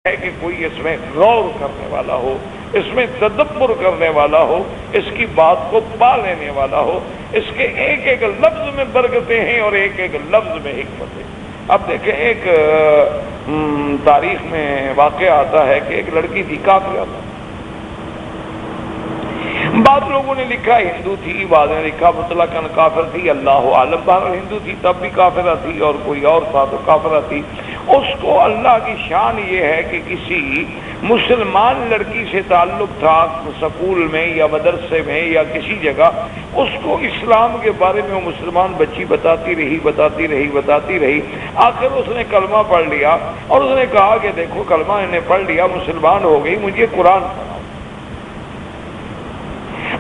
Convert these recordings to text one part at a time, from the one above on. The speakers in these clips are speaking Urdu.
ہے کہ کوئی اس میں غور کرنے والا ہو، اس میں تدبر کرنے والا ہو، اس کی بات کو پا لینے والا ہو، اس کے ایک ایک لفظ میں برکتیں ہیں اور ایک ایک لفظ میں حکمت ہے۔ اب دیکھیں ایک تاریخ میں واقعہ آتا ہے کہ ایک لڑکی تھی کافرہ تھا، بعض لوگوں نے لکھا ہندو تھی، بعض نے لکھا مطلقاً کافر تھی، اللہ عالم، بہرحال ہندو تھی تب بھی کافرہ تھی، اور کوئی اور تھا تو کافرہ تھی۔ اس کو اللہ کی شان یہ ہے کہ کسی مسلمان لڑکی سے تعلق تھا سکول میں یا مدرسے میں یا کسی جگہ، اس کو اسلام کے بارے میں وہ مسلمان بچی بتاتی رہی، آخر اس نے کلمہ پڑھ لیا اور اس نے کہا کہ دیکھو کلمہ انہیں پڑھ لیا، مسلمان ہو گئی، مجھے قرآن پڑھاؤ۔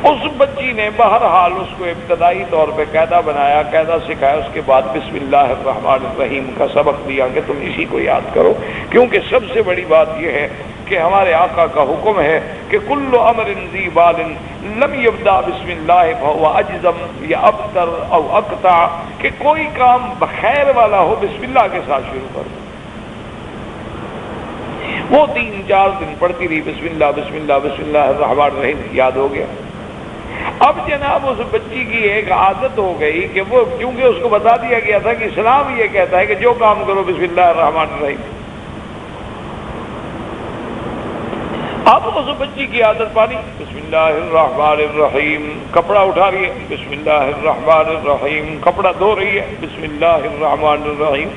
اس بچی نے بہرحال اس کو ابتدائی طور پہ قاعدہ بنایا، قاعدہ سکھایا، اس کے بعد بسم اللہ الرحمن الرحیم کا سبق دیا کہ تم اسی کو یاد کرو، کیونکہ سب سے بڑی بات یہ ہے کہ ہمارے آقا کا حکم ہے کہ کل امر ذی بال لم یبدا بسم اللہ فهو اجزم یا ابتر او اقطع، کہ کوئی کام بخیر والا ہو بسم اللہ کے ساتھ شروع کرو۔ وہ 3-4 دن پڑھتی رہی بسم اللہ الرحمن الرحیم، یاد ہو گیا۔ اب جناب اس بچی کی ایک عادت ہو گئی کہ وہ، کیونکہ اس کو بتا دیا گیا تھا کہ اسلام یہ کہتا ہے کہ جو کام کرو بسم اللہ الرحمن الرحیم، اب اس بچی کی عادت پانی بسم اللہ الرحمن الرحیم، کپڑا اٹھا رہی ہے بسم اللہ الرحمن الرحیم، کپڑا دھو رہی ہے بسم اللہ الرحمن الرحیم۔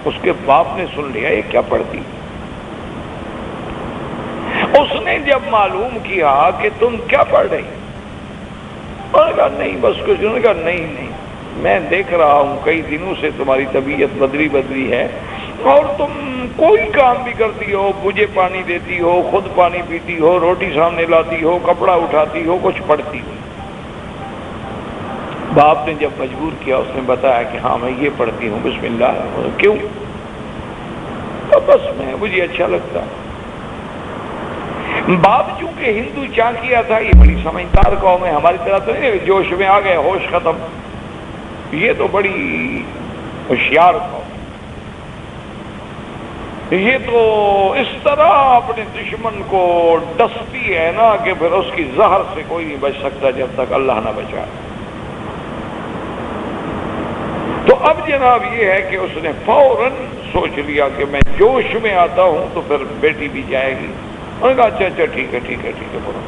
اس کے باپ نے سن لیا یہ کیا پڑھتی، اس نے جب معلوم کیا کہ تم کیا پڑھ رہی، انہوں نے کہا نہیں بس کچھ، انہوں نے کہا نہیں میں دیکھ رہا ہوں کئی دنوں سے تمہاری طبیعت بدلی ہے اور تم کوئی کام بھی کرتی ہو، مجھے پانی دیتی ہو، خود پانی پیتی ہو، روٹی سامنے لاتی ہو، کپڑا اٹھاتی ہو، کچھ پڑھتی ہو۔ باپ نے جب مجبور کیا اس نے بتایا کہ ہاں میں یہ پڑھتی ہوں بسم اللہ۔ کیوں؟ بس مجھے اچھا لگتا۔ باپ چونکہ ہندو چانکیا تھا، یہ بڑی سمجھدار قوم ہے، ہماری طرح تو نہیں جوش میں آ گئے ہوش ختم، یہ تو بڑی ہوشیار قوم، یہ تو اس طرح اپنے دشمن کو ڈستی ہے نا کہ پھر اس کی زہر سے کوئی نہیں بچ سکتا جب تک اللہ نہ بچائے۔ تو اب جناب یہ ہے کہ اس نے فوراً سوچ لیا کہ میں جوش میں آتا ہوں تو پھر بیٹی بھی جائے گی۔ انہوں نے کہا اچھا ٹھیک ہے پڑھو،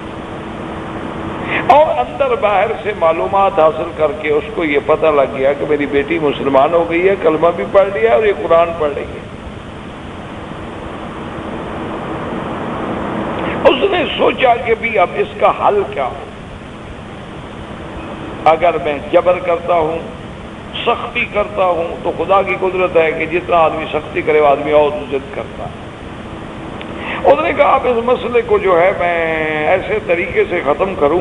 اور اندر باہر سے معلومات حاصل کر کے اس کو یہ پتہ لگ گیا کہ میری بیٹی مسلمان ہو گئی ہے، کلمہ بھی پڑھ لیا اور یہ قرآن پڑھ رہی ہے۔ اس نے سوچا کہ بھی اب اس کا حل کیا ہو، اگر میں جبر کرتا ہوں، سختی کرتا ہوں، تو خدا کی قدرت ہے کہ جتنا آدمی سختی کرے وہ آدمی اور ضد کرتا ہے۔ اس نے کہا اب اس مسئلے کو جو ہے میں ایسے طریقے سے ختم کروں،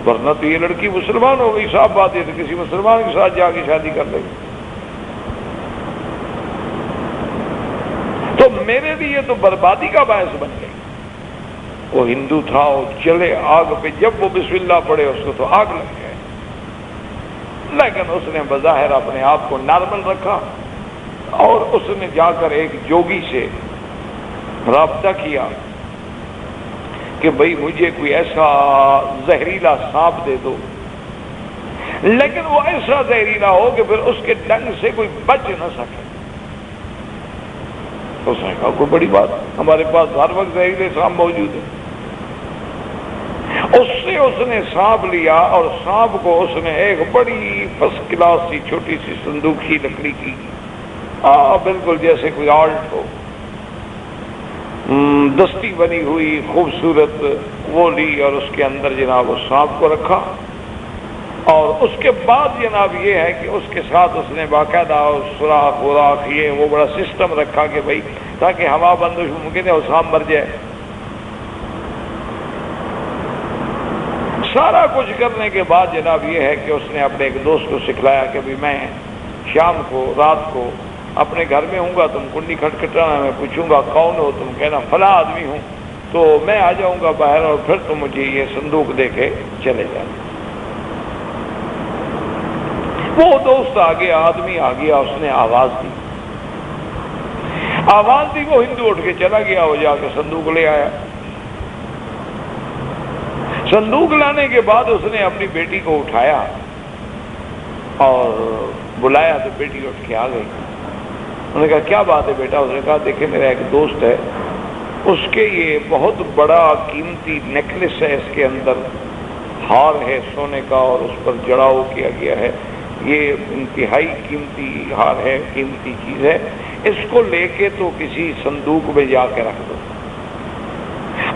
ورنہ تو یہ لڑکی مسلمان ہو گئی، صاف بات ہے تو کسی مسلمان کے ساتھ جا کے شادی کر لے گی، تو میرے لیے تو بربادی کا باعث بن گئی۔ وہ ہندو تھا، وہ چلے آگ پہ، جب وہ بسم اللہ پڑھے اس کو تو آگ لگ گئے، لیکن اس نے بظاہر اپنے آپ کو نارمل رکھا اور اس نے جا کر ایک جوگی سے رابطہ کیا کہ بھئی مجھے کوئی ایسا زہریلا سانپ دے دو، لیکن وہ ایسا زہریلا ہو کہ پھر اس کے ڈنگ سے کوئی بچ نہ سکے۔ تو اس نے کہا کوئی بڑی بات، ہمارے پاس ہر وقت زہریلے سانپ موجود ہیں۔ اس سے اس نے سانپ لیا اور سانپ کو اس نے ایک بڑی فرسٹ کلاس سی چھوٹی سی صندوقی لکڑی کی، بالکل جیسے کوئی آلٹ ہو، دستی بنی ہوئی خوبصورت، وہ لی اور اس کے اندر جناب اس سانپ کو رکھا، اور اس کے بعد جناب یہ ہے کہ اس کے ساتھ اس نے باقاعدہ سوراخ وراخ یہ وہ بڑا سسٹم رکھا کہ بھائی تاکہ ہوا بندش ممکن ہے وہ سانپ مر جائے۔ سارا کچھ کرنے کے بعد جناب یہ ہے کہ اس نے اپنے ایک دوست کو سکھلایا کہ بھی میں شام کو رات کو اپنے گھر میں ہوں گا، تم کنڈی کھٹکھٹانا، میں پوچھوں گا کون ہو، تم کہنا فلاں آدمی ہوں، تو میں آ جاؤں گا باہر اور پھر تم مجھے یہ صندوق دے کے چلے جانا۔ وہ دوست آ گیا، آدمی آ گیا، اس نے آواز دی، آواز دی، وہ ہندو اٹھ کے چلا گیا، وہ جا کے صندوق لے آیا۔ صندوق لانے کے بعد اس نے اپنی بیٹی کو اٹھایا اور بلایا تو بیٹی اٹھ کے آ گئی۔ انہوں نے کہا کیا بات ہے بیٹا؟ اس نے کہا دیکھیں میرا ایک دوست ہے، اس کے یہ بہت بڑا قیمتی نیکلس ہے، اس کے اندر ہار ہے سونے کا اور اس پر جڑاؤ کیا گیا ہے، یہ انتہائی قیمتی ہار ہے، قیمتی چیز ہے، اس کو لے کے تو کسی صندوق میں جا کے رکھ دو،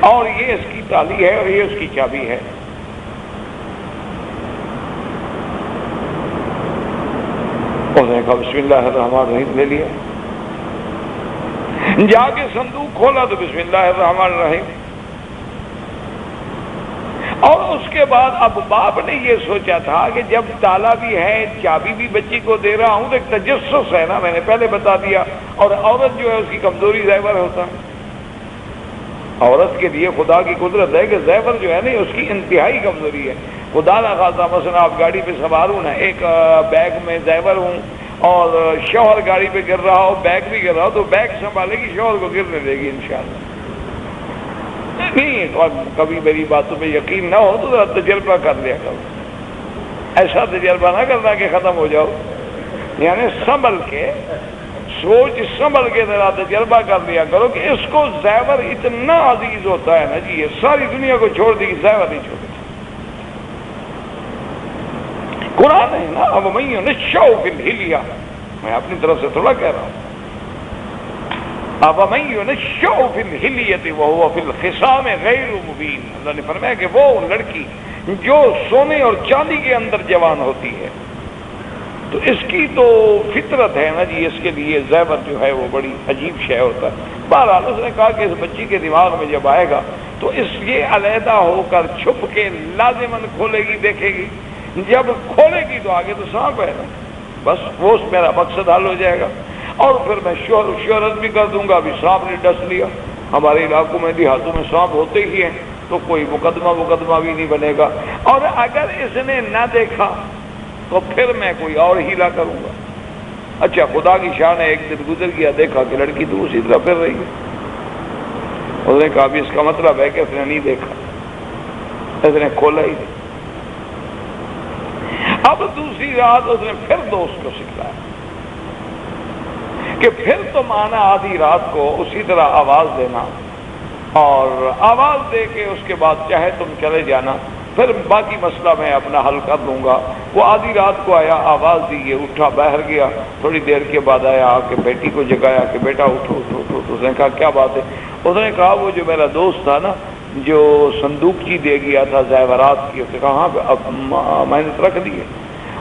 اور یہ اس کی تالی ہے اور یہ اس کی چابی ہے۔ اس نے کہا بسم اللہ الرحمن الرحیم، لے لیا، جا کے صندوق کھولا تو بسم اللہ الرحمن الرحیم، اور اس کے بعد اب باپ نے یہ سوچا تھا کہ جب تالا بھی ہے چابی بھی بچی کو دے رہا ہوں تو ایک تجسس ہے نا، میں نے پہلے بتا دیا، اور عورت جو ہے اس کی کمزوری زیور ہوتا ہے، عورت کے لیے خدا کی قدرت ہے کہ زیور جو ہے نا اس کی انتہائی کمزوری ہے۔ خدا نہ خاصا مثلا آپ گاڑی پہ سوار ہوں نا، ایک بیگ میں زیور ہوں اور شوہر گاڑی پہ گر رہا ہو، بیگ بھی گر رہا ہو، تو بیگ سنبھالے گی، شوہر کو گرنے دے گی انشاءاللہ نہیں۔ اور کبھی میری باتوں پہ یقین نہ ہو تو ذرا تجربہ کر لیا کرو، ایسا تجربہ نہ کرنا کہ ختم ہو جاؤ، یعنی سنبھل کے سوچ سنبھل کے ذرا تجربہ کر لیا کرو کہ اس کو زیور اتنا عزیز ہوتا ہے نا جی، یہ ساری دنیا کو چھوڑ دی، زیور نہیں چھوڑے۔ قرآن ہے نا، اب میں نشاء فی الحلیہ، میں اپنی طرف سے تھوڑا کہہ رہا ہوں، اب میں نشاء فی الحلیہ وہو فی الخصام غیر مبین، اللہ نے فرمایا کہ وہ لڑکی جو سونے اور چاندی کے اندر جوان ہوتی ہے تو اس کی تو فطرت ہے نا جی، اس کے لیے زیور جو ہے وہ بڑی عجیب شے ہوتا ہے۔ بہرحال اس نے کہا کہ اس بچی کے دماغ میں جب آئے گا تو اس یہ علیحدہ ہو کر چھپ کے لازماً کھولے گی، دیکھے گی، جب کھولے گی تو آگے تو سانپ ہے نا، بس وہ میرا مقصد حل ہو جائے گا، اور پھر میں شہرت بھی کر دوں گا، ابھی سانپ نے ڈس لیا، ہمارے علاقوں میں دیہاتوں میں سانپ ہوتے ہی ہیں تو کوئی مقدمہ بھی نہیں بنے گا، اور اگر اس نے نہ دیکھا تو پھر میں کوئی اور ہیلا کروں گا۔ اچھا خدا کی شان ہے، ایک دن گزر گیا، دیکھا کہ لڑکی تو اسی طرح پھر رہی ہے، اس نے کہا بھی اس کا مطلب ہے کہ اس نے نہیں دیکھا، اس نے کھولا ہی نہیں۔ اب دوسری رات اس نے پھر دوست کو سکھلایا کہ پھر تم آنا آدھی رات کو اسی طرح آواز دینا، اور آواز دے کے اس کے بعد چاہے تم چلے جانا، پھر باقی مسئلہ میں اپنا حل کر لوں گا۔ وہ آدھی رات کو آیا، آواز دی، یہ اٹھا، باہر گیا، تھوڑی دیر کے بعد آیا، آ کے بیٹی کو جگایا کہ بیٹا اٹھو اٹھو اٹھو، تو اس نے کہا کیا بات ہے؟ اس نے کہا وہ جو میرا دوست تھا نا جو صندوق کی دے گیا تھا زیورات کی، اس نے کہا ہاں اب میں نے رکھ دیے۔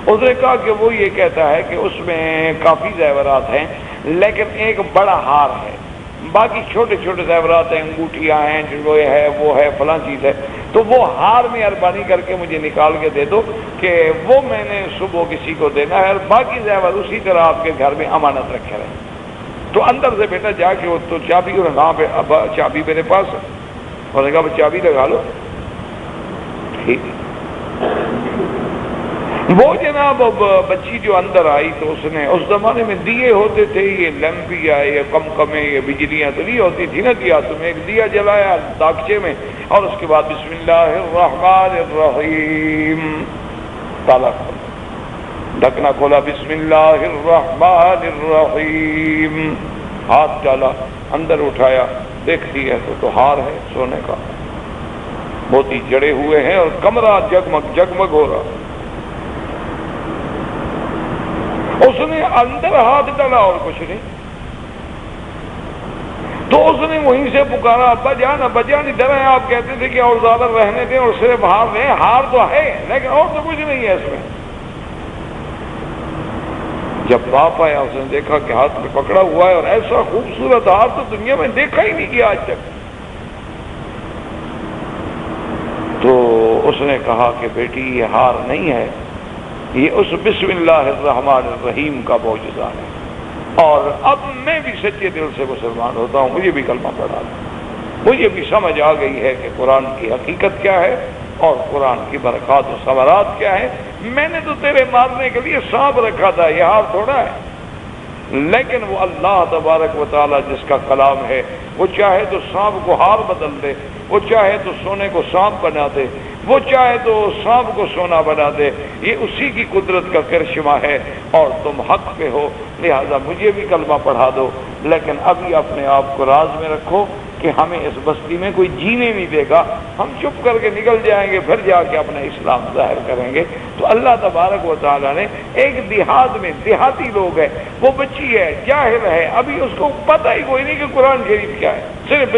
اس نے کہا کہ وہ یہ کہتا ہے کہ اس میں کافی زیورات ہیں لیکن ایک بڑا ہار ہے، باقی چھوٹے چھوٹے زیورات ہیں، انگوٹھیاں ہیں، جو ہے وہ ہے فلاں چیز ہے، تو وہ ہار مہربانی کر کے مجھے نکال کے دے دو کہ وہ میں نے صبح کسی کو دینا ہے، اور باقی زیور اسی طرح آپ کے گھر میں امانت رکھے رہے۔ تو اندر سے بیٹا جا کے وہ تو چابی، کہاں پہ؟ اب چابی میرے پاس ہے، اور نے کہا چابی لگا لو، ٹھیک ہے۔ وہ جناب اب بچی جو اندر آئی تو اس نے، اس زمانے میں دیے ہوتے تھے، یہ لیمپیا یا کمکمیں یا بجلیاں تو نہیں ہوتی تھی نا، دیا تو میں ایک دیا جلایا داغچے میں، اور اس کے بعد بسم اللہ الرحمن الرحیم، تالا کھولا، ڈھکنا کھولا، بسم اللہ الرحمن الرحیم، ہاتھ ڈالا اندر، اٹھایا، دیکھتی ہے تو ہار ہے سونے کا، موتی جڑے ہوئے ہیں اور کمرہ جگمگ جگمگ ہو رہا۔ اس نے اندر ہاتھ ڈالا اور کچھ نہیں، تو اس نے وہیں سے پکارا ابا جان ابا جان ادھر ہیں، آپ کہتے تھے کہ اور زیادہ رہنے دیں اور صرف ہار دیں، ہار تو ہے لیکن اور تو کچھ نہیں ہے اس میں۔ جب باپ آیا اس نے دیکھا کہ ہاتھ میں پکڑا ہوا ہے، اور ایسا خوبصورت ہار تو دنیا میں دیکھا ہی نہیں کیا آج تک۔ تو اس نے کہا کہ بیٹی یہ ہار نہیں ہے، یہ اس بسم اللہ الرحمن الرحیم کا معجزہ ہے، اور اب میں بھی سچے دل سے مسلمان ہوتا ہوں، مجھے بھی کلمہ پڑھا دو، مجھے بھی سمجھ آ گئی ہے کہ قرآن کی حقیقت کیا ہے اور قرآن کی برکات و ثمرات کیا ہے۔ میں نے تو تیرے مارنے کے لیے سانپ رکھا تھا، یہ ہار تھوڑا ہے، لیکن وہ اللہ تبارک و تعالی جس کا کلام ہے، وہ چاہے تو سانپ کو ہار بدل دے، وہ چاہے تو سونے کو سانپ بنا دے، وہ چاہے تو سانپ کو سونا بنا دے، یہ اسی کی قدرت کا کرشمہ ہے، اور تم حق پہ ہو، لہذا مجھے بھی کلمہ پڑھا دو، لیکن ابھی اپنے آپ کو راز میں رکھو کہ ہمیں اس بستی میں کوئی جینے نہیں دے گا، ہم چپ کر کے نکل جائیں گے، پھر جا کے اپنا اسلام ظاہر کریں گے۔ تو اللہ تبارک و تعالیٰ نے ایک دیہات میں، دیہاتی لوگ ہے، وہ بچی ہے، جاہل ہے، ابھی اس کو پتہ ہی کوئی نہیں کہ قرآن شریف کیا ہے، صرف